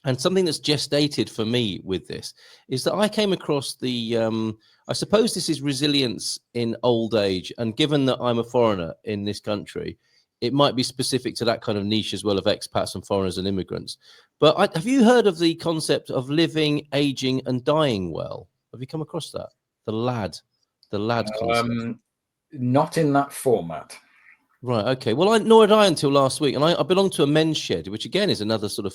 And something that's gestated for me with this is that I came across I suppose this is resilience in old age. And given that I'm a foreigner in this country, it might be specific to that kind of niche as well of expats and foreigners and immigrants. But have you heard of the concept of living, aging, and dying well? Have you come across that? The lad concept. Not in that format. Right. Okay. Well, nor had I until last week, and I belong to a men's shed, which again is another sort of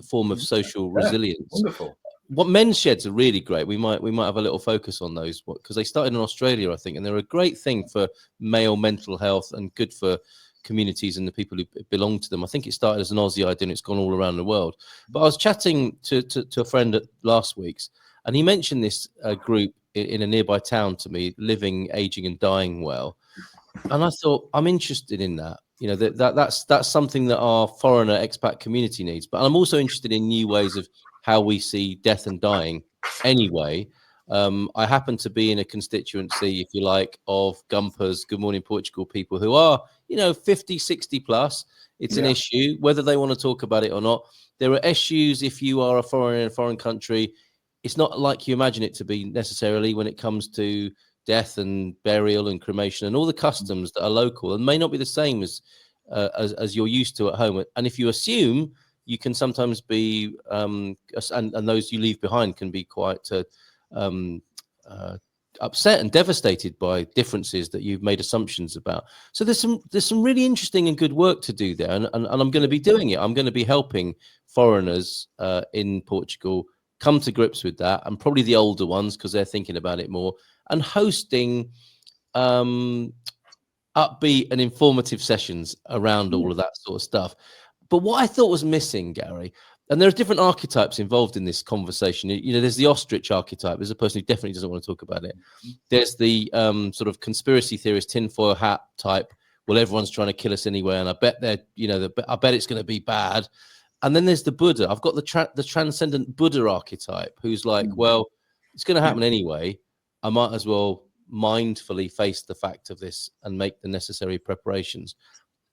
form of social resilience. Wonderful. What men's sheds are really great. We might have a little focus on those because they started in Australia, I think, and they're a great thing for male mental health and good for communities and the people who belong to them. I think it started as an Aussie idea and it's gone all around the world. But I was chatting to a friend at last week's, and he mentioned this group in a nearby town to me, living, aging, and dying well. And I thought, I'm interested in that. You know, that's something that our foreigner expat community needs. But I'm also interested in new ways of how we see death and dying anyway. I happen to be in a constituency, if you like, of Gumpers, Good Morning Portugal people who are, 50, 60 plus. It's an issue, whether they want to talk about it or not. There are issues if you are a foreigner in a foreign country. It's not like you imagine it to be necessarily when it comes to death and burial and cremation and all the customs that are local and may not be the same as you're used to at home. And if you assume, you can sometimes be and those you leave behind can be quite upset and devastated by differences that you've made assumptions about. So there's some really interesting and good work to do there, and I'm going to be doing it. I'm going to be helping foreigners in Portugal come to grips with that, and probably the older ones because they're thinking about it more, and hosting upbeat and informative sessions around all of that sort of stuff. But what I thought was missing, Gary, and there are different archetypes involved in this conversation. There's the ostrich archetype. There's a person who definitely doesn't want to talk about it. There's the sort of conspiracy theorist, tinfoil hat type. Well, everyone's trying to kill us anyway, and I bet I bet it's going to be bad. And then there's the Buddha. I've got the transcendent Buddha archetype, who's like, well, it's going to happen anyway. I might as well mindfully face the fact of this and make the necessary preparations.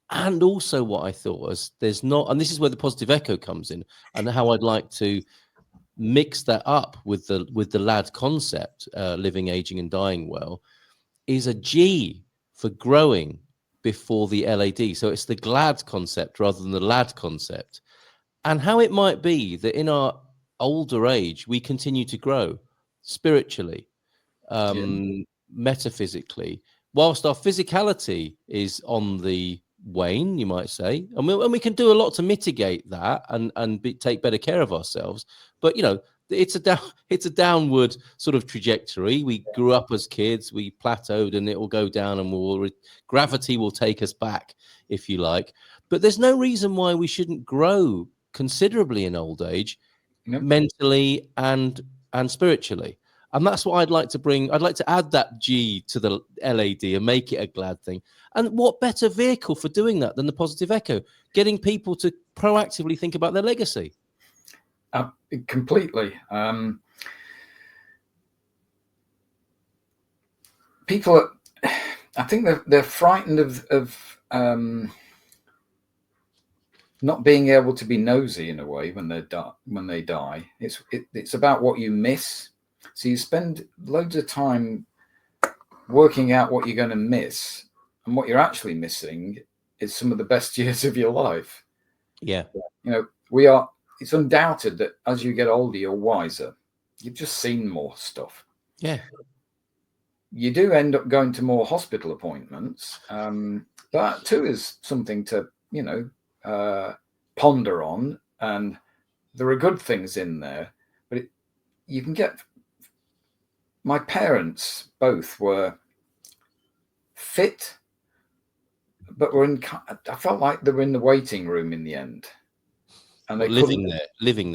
And also what I thought was and this is where the positive echo comes in, and how I'd like to mix that up with the lad concept, living, aging, and dying well, is a G for growing before the LAD. So it's the glad concept rather than the lad concept. And how it might be that in our older age, we continue to grow spiritually, metaphysically, whilst our physicality is on the wane, you might say. And we can do a lot to mitigate that and take better care of ourselves. But, it's a downward sort of trajectory. We grew up as kids, we plateaued, and it will go down, and gravity will take us back, if you like. But there's no reason why we shouldn't grow considerably in old age, mentally and spiritually. And that's what I'd like to bring. I'd like to add that G to the LAD and make it a glad thing. And what better vehicle for doing that than the positive echo, getting people to proactively think about their legacy? Completely. People, I think they're frightened of not being able to be nosy in a way when they die. It's about what you miss. So you spend loads of time working out what you're going to miss, and what you're actually missing is some of the best years of your life. Yeah. It's undoubted that as you get older, you're wiser. You've just seen more stuff. Yeah. You do end up going to more hospital appointments. That too is something to, ponder on. And there are good things in there, but you can get. My parents both were fit, but I felt like they were in the waiting room in the end. And they living there.